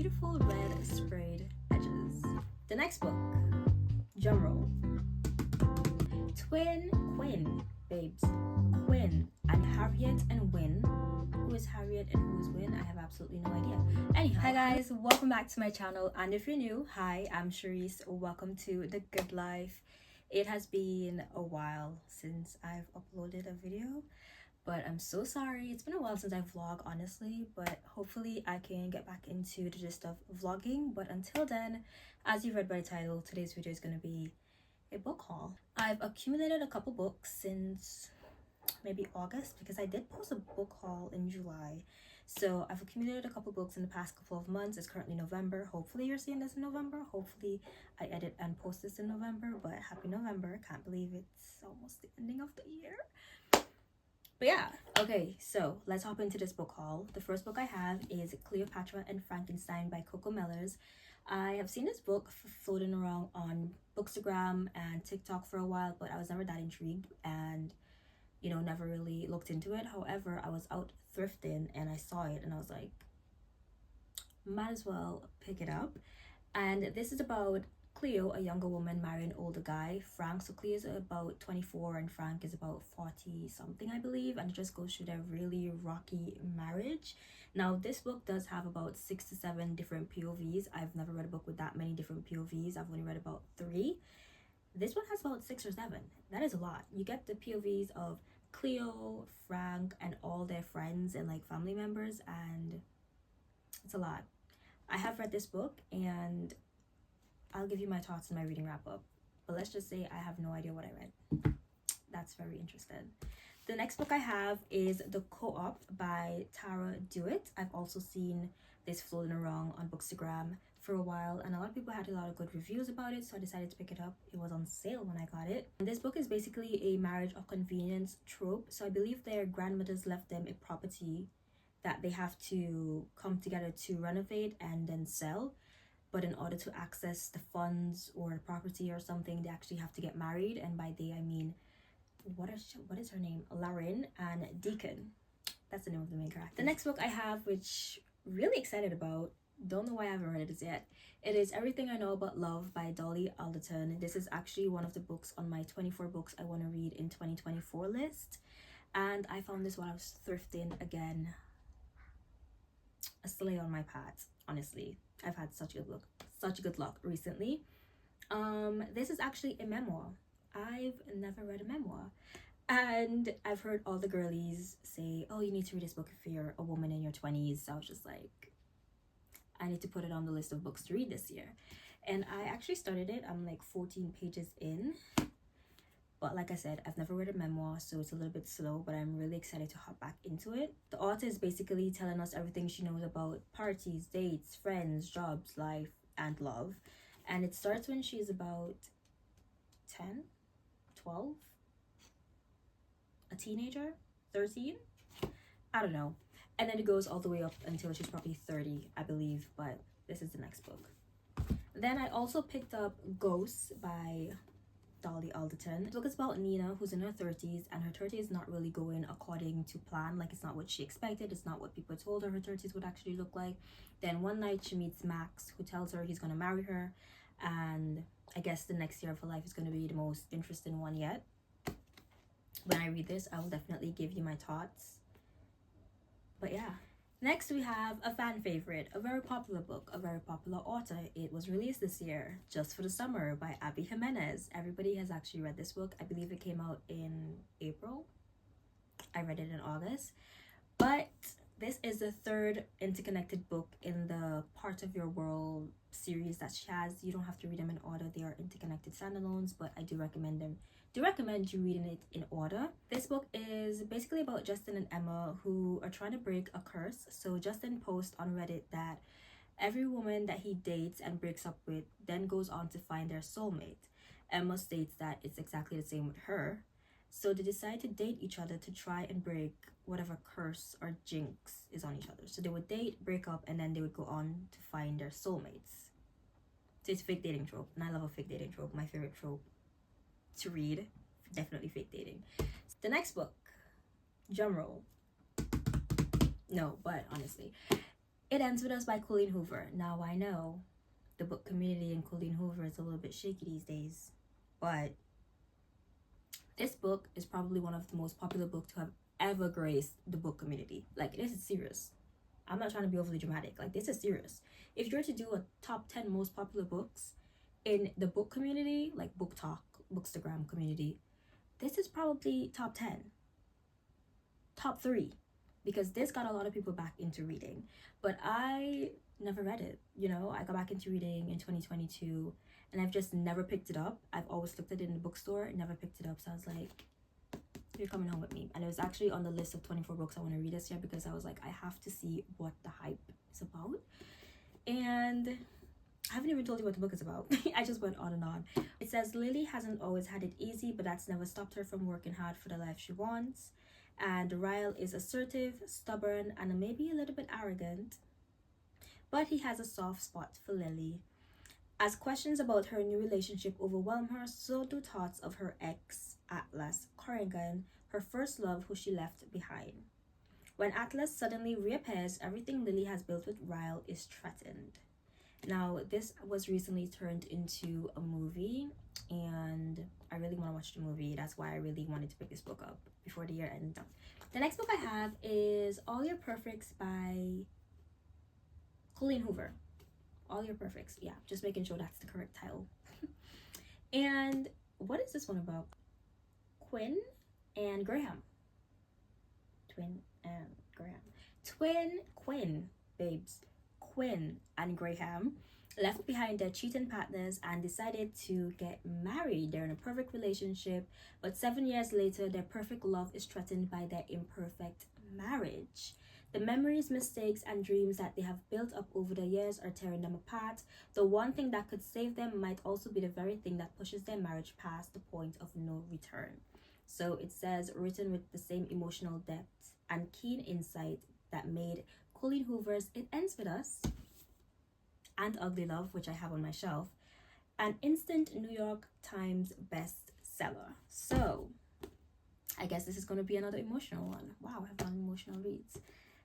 beautiful red sprayed edges. The next book, drumroll. Twin Quinn, babes. Quinn and Harriet and Win. Who is Harriet and who is Win? I have absolutely no idea. Anyhow, hi guys, welcome back to my channel. And if you're new, hi, I'm Charisse. Welcome to The Good Life. It has been a while since I've uploaded a video, but I'm so sorry. It's been a while since I vlogged, honestly, but hopefully I can get back into the gist of vlogging. But until then, as you read by the title, today's video is going to be a book haul. I've accumulated a couple books since maybe August, because I did post a book haul in July. So I've accumulated a couple books in the past couple of months. It's currently November. Hopefully you're seeing this in November. Hopefully I edit and post this in November, but happy November. Can't believe it's almost the ending of the year. But yeah, okay, so let's hop into this book haul. The first book I have is Cleopatra and Frankenstein by Coco Mellors. I have seen this book floating around on Bookstagram and TikTok for a while, but I was never that intrigued and, you know, never really looked into it. However, I was out thrifting and I saw it and I was like, might as well pick it up. And this is about Cleo, a younger woman marrying an older guy, Frank. So Cleo is about 24 and Frank is about 40 something, I believe, and it just goes through their really rocky marriage. Now this book does have about 6 to 7 different POVs. I've never read a book with that many different POVs. I've only read about 3. This one has about 6 or 7. That is a lot. You get the POVs of Cleo, Frank, and all their friends and like family members, and it's a lot. I have read this book and I'll give you my thoughts in my reading wrap up, but let's just say I have no idea what I read. That's very interesting. The next book I have is The Co-op by Tara Dewitt. I've also seen this floating around on Bookstagram for a while, and a lot of people had a lot of good reviews about it, so I decided to pick it up. It was on sale when I got it. And this book is basically a marriage of convenience trope. So I believe their grandmothers left them a property that they have to come together to renovate and then sell. But in order to access the funds or the property or something, they actually have to get married. And by they, I mean, what is her name? Lauren and Deacon. That's the name of the main character. The next book I have, which really excited about, don't know why I haven't read it yet. It is Everything I Know About Love by Dolly Alderton. This is actually one of the books on my 24 books I want to read in 2024 list. And I found this while I was thrifting again. A slay on my path, honestly. I've had such good luck recently. This is actually a memoir. I've never read a memoir, and I've heard all the girlies say, oh, you need to read this book if you're a woman in your 20s. So I was just like, I need to put it on the list of books to read this year. And I actually started it. I'm like 14 pages in, but like I said, I've never read a memoir, so it's a little bit slow, but I'm really excited to hop back into it. The author is basically telling us everything she knows about parties, dates, friends, jobs, life, and love. And it starts when she's about 10, 12, a teenager, 13, I don't know. And then it goes all the way up until she's probably 30, I believe, but this is the next book. Then I also picked up Ghosts by Dolly Alderton. The book is about Nina, who's in her 30s, and her 30s is not really going according to plan. Like, it's not what she expected. It's not what people told her 30s would actually look like. Then one night she meets Max, who tells her he's going to marry her, and I guess the next year of her life is going to be the most interesting one yet. When I read this, I will definitely give you my thoughts. But yeah. Next, we have a fan favorite, a very popular book, a very popular author. It was released this year, Just for the Summer by Abby Jimenez. Everybody has actually read this book. I believe it came out in April. I read it in August. But this is the third interconnected book in the Part of Your World series that she has. You don't have to read them in order. They are interconnected standalones, but I do recommend you reading it in order. This book is basically about Justin and Emma, who are trying to break a curse. So Justin posts on Reddit that every woman that he dates and breaks up with then goes on to find their soulmate. Emma states that it's exactly the same with her. So they decide to date each other to try and break whatever curse or jinx is on each other. So they would date, break up, and then they would go on to find their soulmates. So it's a fake dating trope, and I love a fake dating trope. My favorite trope to read, definitely fake dating. The next book, drumroll. No, but honestly, It Ends With Us by Colleen Hoover. Now, I know the book community and Colleen Hoover is a little bit shaky these days, but this book is probably one of the most popular books to have ever graced the book community. Like, this is serious. I'm not trying to be overly dramatic. Like, this is serious. If you're to do a top 10 most popular books in the book community, like Book Talk, Bookstagram community, this is probably top 10. Top 3. Because this got a lot of people back into reading. But I never read it. You know, I got back into reading in 2022 and I've just never picked it up. I've always looked at it in the bookstore, never picked it up. So I was like, you're coming home with me. And it was actually on the list of 24 books I want to read this year because I was like, I have to see what the hype is about. And I haven't even told you what the book is about. I just went on and on. It says Lily hasn't always had it easy, but that's never stopped her from working hard for the life she wants. And Ryle is assertive, stubborn, and maybe a little bit arrogant. But he has a soft spot for Lily. As questions about her new relationship overwhelm her, so do thoughts of her ex, Atlas Corrigan, her first love who she left behind. When Atlas suddenly reappears, everything Lily has built with Ryle is threatened. Now, this was recently turned into a movie, and I really want to watch the movie. That's why I really wanted to pick this book up before the year ends. The next book I have is All Your Perfects by Colleen Hoover. All Your Perfects. Yeah, just making sure that's the correct title. And what is this one about? Quinn and Graham. Quinn, babes. Quinn and Graham left behind their cheating partners and decided to get married. They're in a perfect relationship, but 7 years later, their perfect love is threatened by their imperfect marriage. The memories, mistakes, and dreams that they have built up over the years are tearing them apart. The one thing that could save them might also be the very thing that pushes their marriage past the point of no return. So it says, written with the same emotional depth and keen insight that made Colleen Hoover's It Ends With Us and Ugly Love, which I have on my shelf, an instant New York Times bestseller. So I guess this is going to be another emotional one. Wow, I've done emotional reads.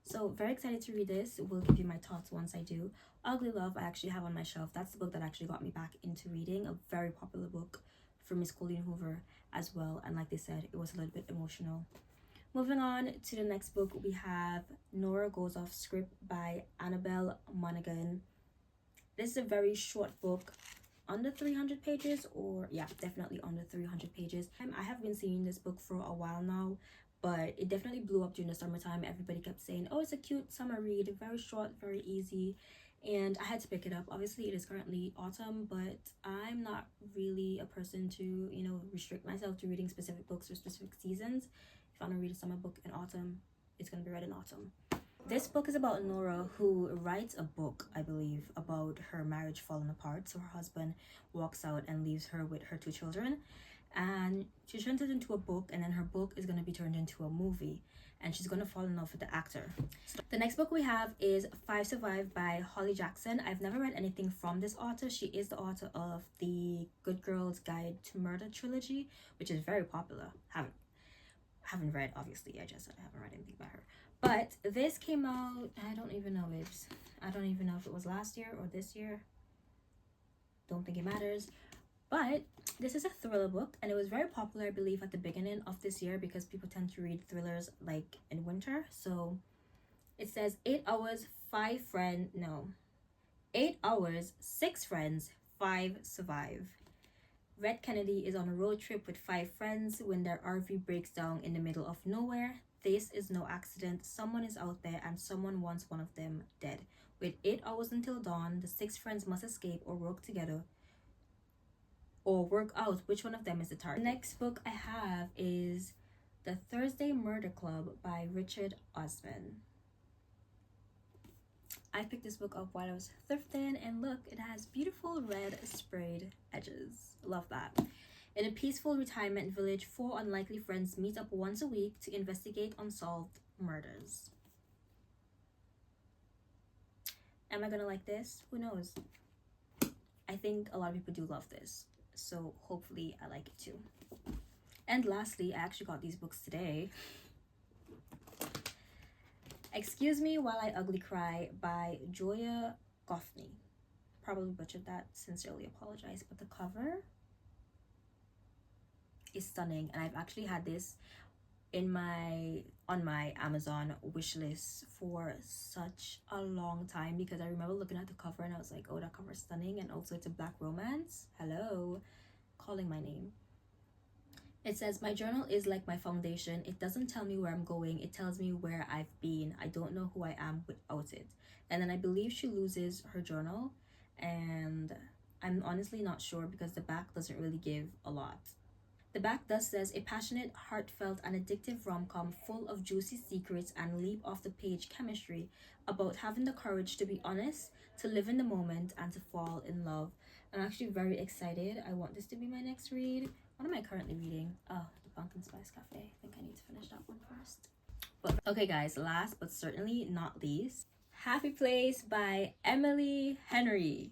So very excited to read this. We'll give you my thoughts once I do. Ugly Love I actually have on my shelf. That's the book that actually got me back into reading. A very popular book for Miss Colleen Hoover as well. And like they said, it was a little bit emotional. Moving on to the next book, we have Nora Goes Off Script by Annabelle Monaghan. This is a very short book, under 300 pages, or yeah, definitely under 300 pages. I have been seeing this book for a while now, but it definitely blew up during the summertime. Everybody kept saying, oh, it's a cute summer read, very short, very easy, and I had to pick it up. Obviously, it is currently autumn, but I'm not really a person to, you know, restrict myself to reading specific books for specific seasons. If I want to read a summer book in autumn, it's going to be read in autumn. This book is about Nora, who writes a book, I believe, about her marriage falling apart. So her husband walks out and leaves her with her 2 children. And she turns it into a book, and then her book is going to be turned into a movie. And she's going to fall in love with the actor. The next book we have is 5 Survive by Holly Jackson. I've never read anything from this author. She is the author of the Good Girl's Guide to Murder trilogy, which is very popular. Haven't read, obviously. I haven't read anything by her. But this came out, I don't even know if it was last year or this year. Don't think it matters. But this is a thriller book, and it was very popular, I believe, at the beginning of this year because people tend to read thrillers like in winter. So it says 8 hours, 8 hours, 6 friends, 5 survive. Red Kennedy is on a road trip with 5 friends when their RV breaks down in the middle of nowhere. This is no accident. Someone is out there and someone wants one of them dead. With 8 hours until dawn, the 6 friends must escape or work together or work out which one of them is the target. The next book I have is The Thursday Murder Club by Richard Osman. I picked this book up while I was thrifting, and look, it has beautiful red sprayed edges. Love that. In a peaceful retirement village, 4 unlikely friends meet up once a week to investigate unsolved murders. Am I gonna like this? Who knows? I think a lot of people do love this, so hopefully I like it too. And lastly, I actually got these books today. Excuse Me While I Ugly Cry by Julia Goffney. Probably butchered that, sincerely apologize, but the cover is stunning, and I've actually had this on my Amazon wish list for such a long time, because I remember looking at the cover and I was like, oh, that cover is stunning. And also it's a black romance. Hello, calling my name. It says, my journal is like my foundation. It doesn't tell me where I'm going, it tells me where I've been. I don't know who I am without it. And then I believe she loses her journal, and I'm honestly not sure because the back doesn't really give a lot. The back thus says, a passionate, heartfelt, and addictive rom-com full of juicy secrets and leap-off-the-page chemistry about having the courage to be honest, to live in the moment, and to fall in love. I'm actually very excited. I want this to be my next read. What am I currently reading? Oh, The Pumpkin Spice Cafe. I think I need to finish that one first. But okay, guys, last but certainly not least, Happy Place by Emily Henry.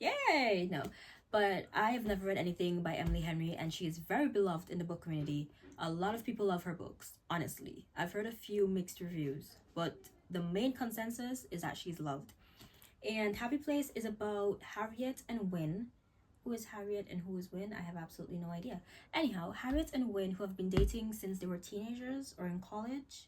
Yay! No. But I have never read anything by Emily Henry, and she is very beloved in the book community. A lot of people love her books, honestly. I've heard a few mixed reviews, but the main consensus is that she's loved. And Happy Place is about Harriet and Win. Who is Harriet and who is Win? I have absolutely no idea. Anyhow, Harriet and Win, who have been dating since they were teenagers or in college,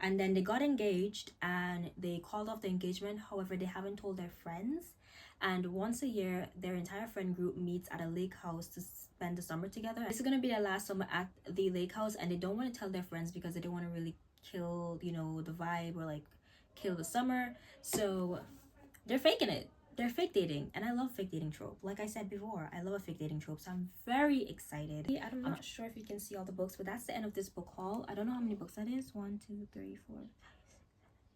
and then they got engaged and they called off the engagement. However, they haven't told their friends. And once a year, their entire friend group meets at a lake house to spend the summer together. This is going to be their last summer at the lake house, and they don't want to tell their friends because they don't want to really kill, you know, the vibe, or like kill the summer. So they're faking it. They're fake dating, and I love fake dating trope. Like I said before, I love a fake dating trope, so I'm very excited. I'm not sure if you can see all the books, but that's the end of this book haul. I don't know how many books that is. 1, 2, 3, 4, 5, 6, 7,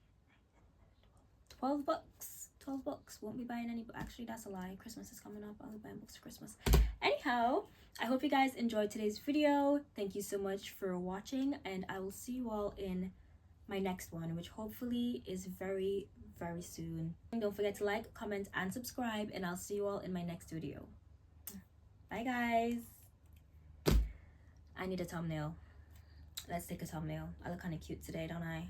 8, 9, 10, 11, 12 books. 12 books. Won't be buying any. Actually, that's a lie. Christmas is coming up. I'll be buying books for Christmas. Anyhow, I hope you guys enjoyed today's video. Thank you so much for watching, and I will see you all in my next one, which hopefully is very, very soon. And don't forget to like, comment, and subscribe, and I'll see you all in my next video. Bye, guys. I need a thumbnail. Let's take a thumbnail. I look kind of cute today, don't I?